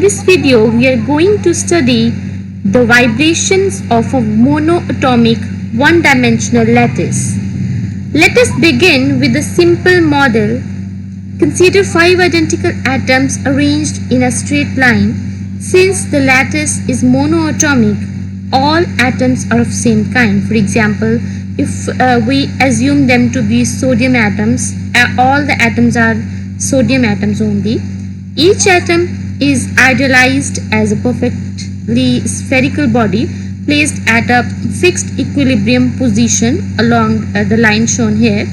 this video, we are going to study the vibrations of a monoatomic one-dimensional lattice. Let us begin with a simple model. Consider 5 identical atoms arranged in a straight line. Since the lattice is monoatomic, all atoms are of same kind. For example, if we assume them to be sodium atoms, all the atoms are sodium atoms only. Each atom is idealized as a perfectly spherical body placed at a fixed equilibrium position along the line shown here.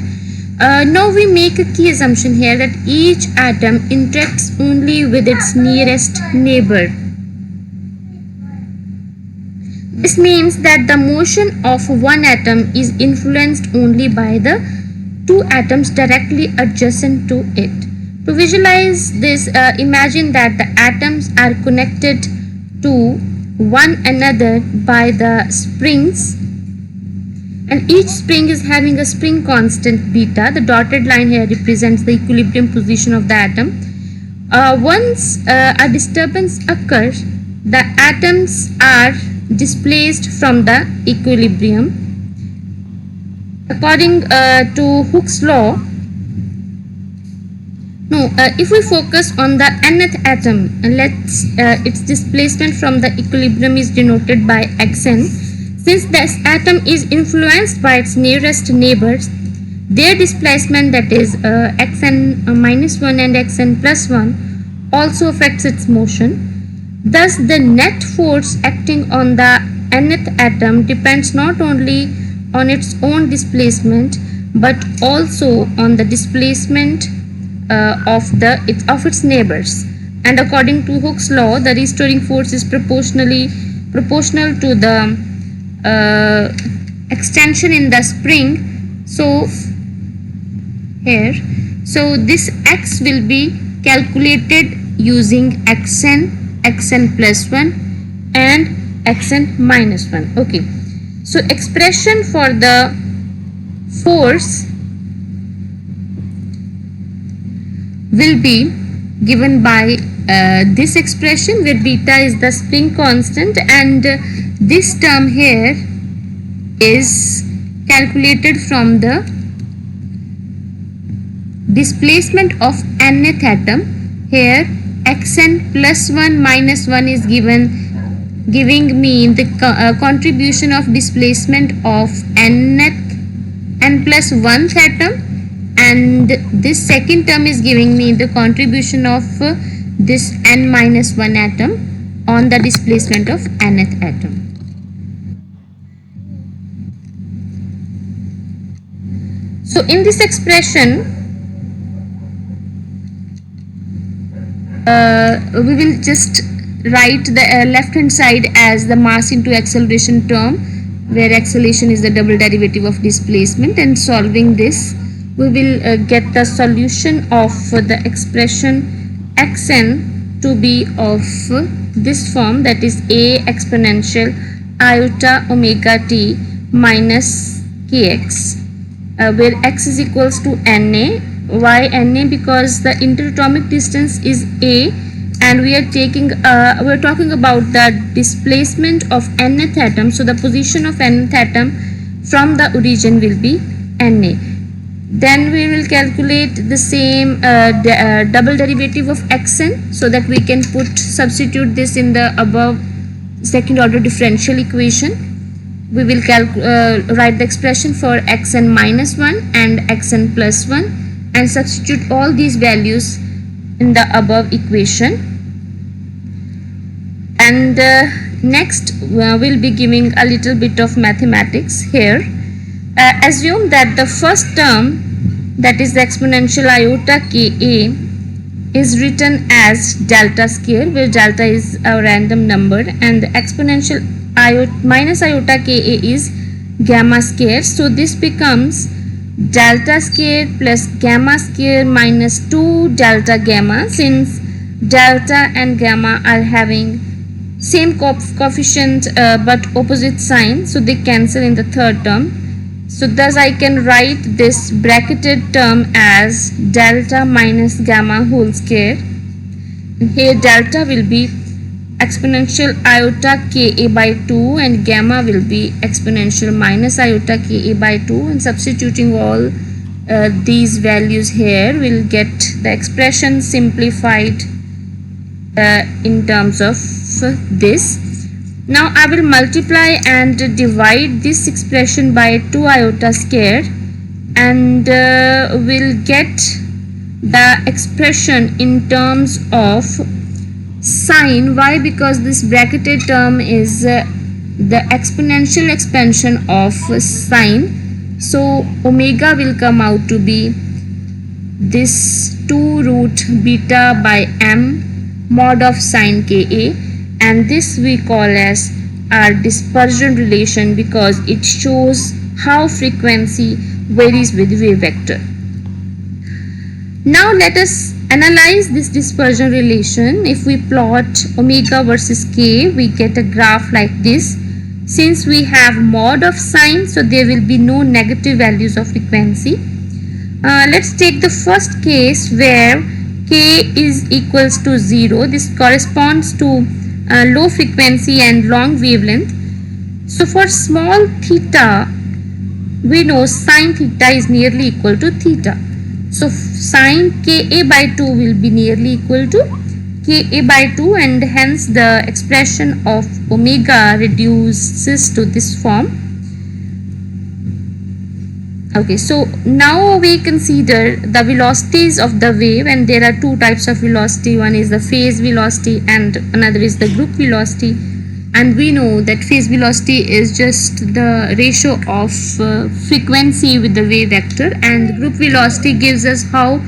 Now we make a key assumption here that each atom interacts only with its nearest neighbor. This means that the motion of one atom is influenced only by the two atoms directly adjacent to it. To visualize this, imagine that the atoms are connected to one another by the springs, and each spring is having a spring constant beta. The dotted line here represents the equilibrium position of the atom. Once a disturbance occurs, the atoms are displaced from the equilibrium. According to Hooke's law, if we focus on the nth atom, its displacement from the equilibrium is denoted by xn. Since this atom is influenced by its nearest neighbors, their displacement, that is xn minus 1 and xn plus 1, also affects its motion. Thus, the net force acting on the nth atom depends not only on its own displacement but also on the displacement of its neighbors. And according to Hooke's law, the restoring force is proportional to the extension in the spring. So here, this x will be calculated using xn plus 1 and xn minus 1. Okay, so expression for the force will be given by this expression, where beta is the spring constant and this term here is calculated from the displacement of nth atom. Here xn plus 1 minus 1 is giving me the contribution of displacement of n plus 1th atom, and this second term is giving me the contribution of this n minus 1 atom on the displacement of nth atom. So in this expression, we will just write the left hand side as the mass into acceleration term, where acceleration is the double derivative of displacement, and solving this we will get the solution of the expression xn to be of this form, that is a exponential iota omega t minus kx, where x is equals to na. Why na? Because the interatomic distance is a, and we are talking about the displacement of nth atom. So the position of nth atom from the origin will be na. Then we will calculate the same double derivative of xn, so that we can substitute this in the above second order differential equation. We will write the expression for xn minus 1 and xn plus 1 and substitute all these values in the above equation. And next we'll be giving a little bit of mathematics here. Assume that the first term, that is the exponential iota ka, is written as delta square, where delta is a random number, and the exponential minus iota ka is gamma square. So this becomes delta square plus gamma square minus 2 delta gamma. Since delta and gamma are having same coefficient but opposite sign, so they cancel in the third term. So thus I can write this bracketed term as delta minus gamma whole square. Here delta will be exponential iota Ka by 2, and gamma will be exponential minus iota Ka by 2, and substituting all these values here will get the expression simplified in terms of this. Now I will multiply and divide this expression by 2 iota square, and will get the expression in terms of sine. Why? Because this bracketed term is the exponential expansion of sine. So omega will come out to be this 2 root beta by m mod of sine Ka, and this we call as our dispersion relation because it shows how frequency varies with wave vector. Now let us analyze this dispersion relation. If we plot omega versus k, we get a graph like this. Since we have mod of sine, so there will be no negative values of frequency. Let's take the first case where k is equals to 0. This corresponds to low frequency and long wavelength. So for small theta, we know sine theta is nearly equal to theta. So sine Ka by 2 will be nearly equal to Ka by 2, and hence the expression of omega reduces to this form. Okay, so now we consider the velocities of the wave, and there are two types of velocity. One is the phase velocity and another is the group velocity. And we know that phase velocity is just the ratio of frequency with the wave vector, and group velocity gives us how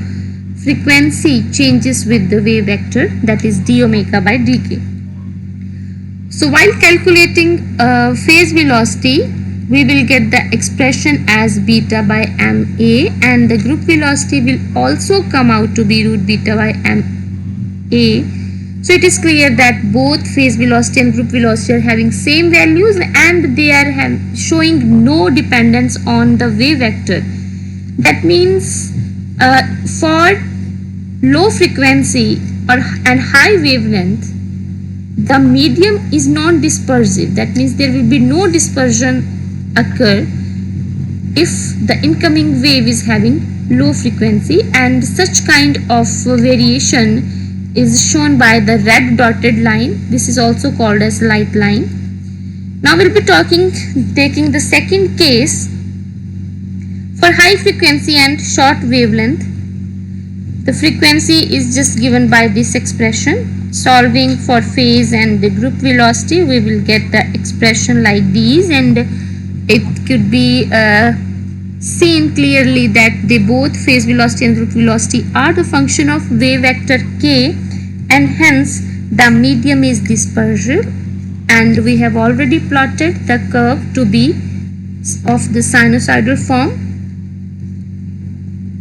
frequency changes with the wave vector, that is d omega by dk. So while calculating phase velocity, we will get the expression as beta by ma, and the group velocity will also come out to be root beta by ma. So it is clear that both phase velocity and group velocity are having same values, and they are showing no dependence on the wave vector. That means for low frequency and high wavelength, the medium is non-dispersive. That means there will be no dispersion occur if the incoming wave is having low frequency, and such kind of variation is shown by the red dotted line. This is also called as light line. Now we'll be taking the second case for high frequency and short wavelength. The frequency is just given by this expression. Solving for phase and the group velocity, we will get the expression like these, and it could be seen clearly that they both phase velocity and group velocity are the function of wave vector k, and hence the medium is dispersive, and we have already plotted the curve to be of the sinusoidal form.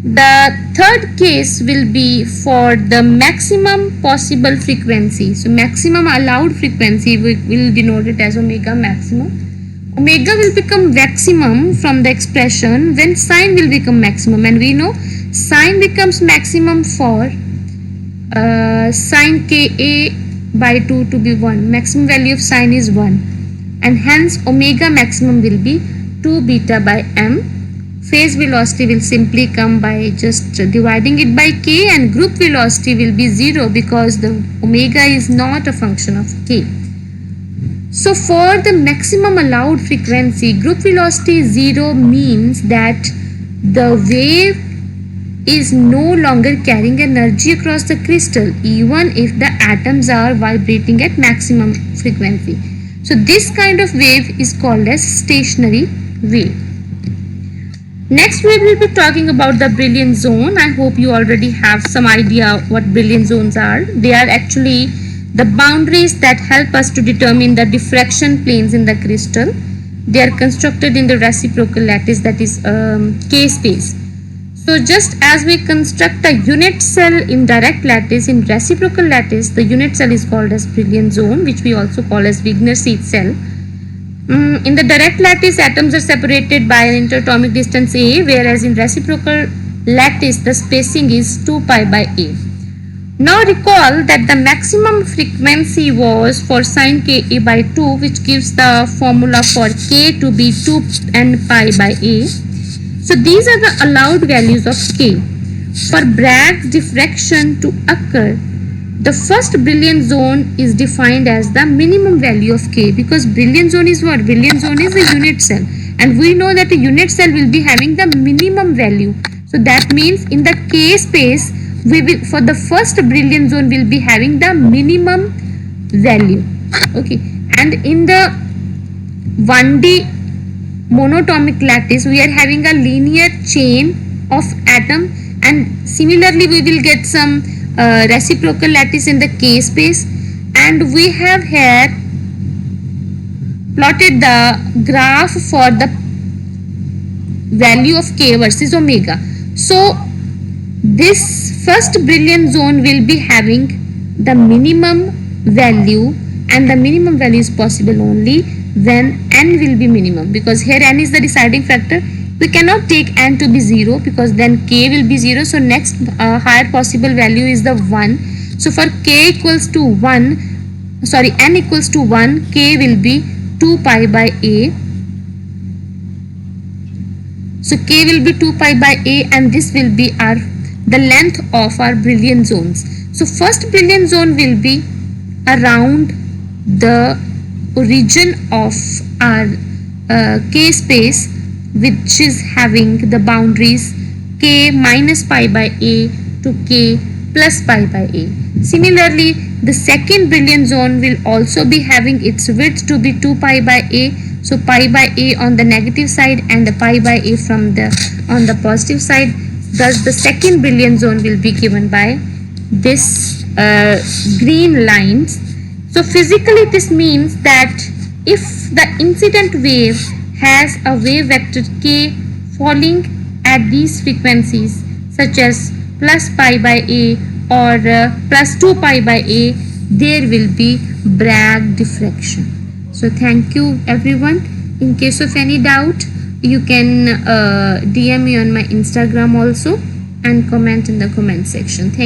The third case will be for the maximum possible frequency. So maximum allowed frequency will denote it as omega maximum. Omega will become maximum from the expression when sine will become maximum, and we know sine becomes maximum for sine Ka by 2 to be 1. Maximum value of sine is 1, and hence omega maximum will be 2 beta by m. Phase velocity will simply come by just dividing it by k, and group velocity will be 0 because the omega is not a function of k. So for the maximum allowed frequency, group velocity 0 means that the wave is no longer carrying energy across the crystal, even if the atoms are vibrating at maximum frequency. So this kind of wave is called as stationary wave. Next we will be talking about the brilliant zone. I hope you already have some idea what brilliant zones are. They are actually the boundaries that help us to determine the diffraction planes in the crystal. They are constructed in the reciprocal lattice, that is K space. So just as we construct a unit cell in direct lattice, in reciprocal lattice the unit cell is called as brilliant zone, which we also call as Wigner seed cell. In the direct lattice, atoms are separated by an interatomic distance a, whereas in reciprocal lattice the spacing is 2 pi by a. Now recall that the maximum frequency was for sine ka by 2, which gives the formula for k to be 2n pi by a. So these are the allowed values of k. For Bragg's diffraction to occur, the first brilliant zone is defined as the minimum value of k, because brilliant zone is what? Brilliant zone is a unit cell, and we know that a unit cell will be having the minimum value. So that means in the k space, we will, for the first brilliant zone, will be having the minimum value. Okay, and in the 1D monoatomic lattice, we are having a linear chain of atom, and similarly we will get some reciprocal lattice in the k space, and we have here plotted the graph for the value of k versus omega. So this first brilliant zone will be having the minimum value, and the minimum value is possible only when n will be minimum, because here n is the deciding factor. We cannot take n to be 0, because then k will be 0. So next higher possible value is the 1. So for k equals to 1, sorry, n equals to 1, k will be 2 pi by a. So k will be 2 pi by a, and this will be the length of our brilliant zones. So first brilliant zone will be around the origin of our k space, which is having the boundaries k minus pi by a to k plus pi by a. Similarly, the second brilliant zone will also be having its width to be 2 pi by a. So pi by a on the negative side and the pi by a from on the positive side. Thus the second brilliant zone will be given by this green lines. So physically this means that if the incident wave has a wave vector k falling at these frequencies, such as plus pi by a or plus 2 pi by a, there will be Bragg diffraction. So thank you everyone. In case of any doubt, you can DM me on my Instagram also, and comment in the comment section. Thank you.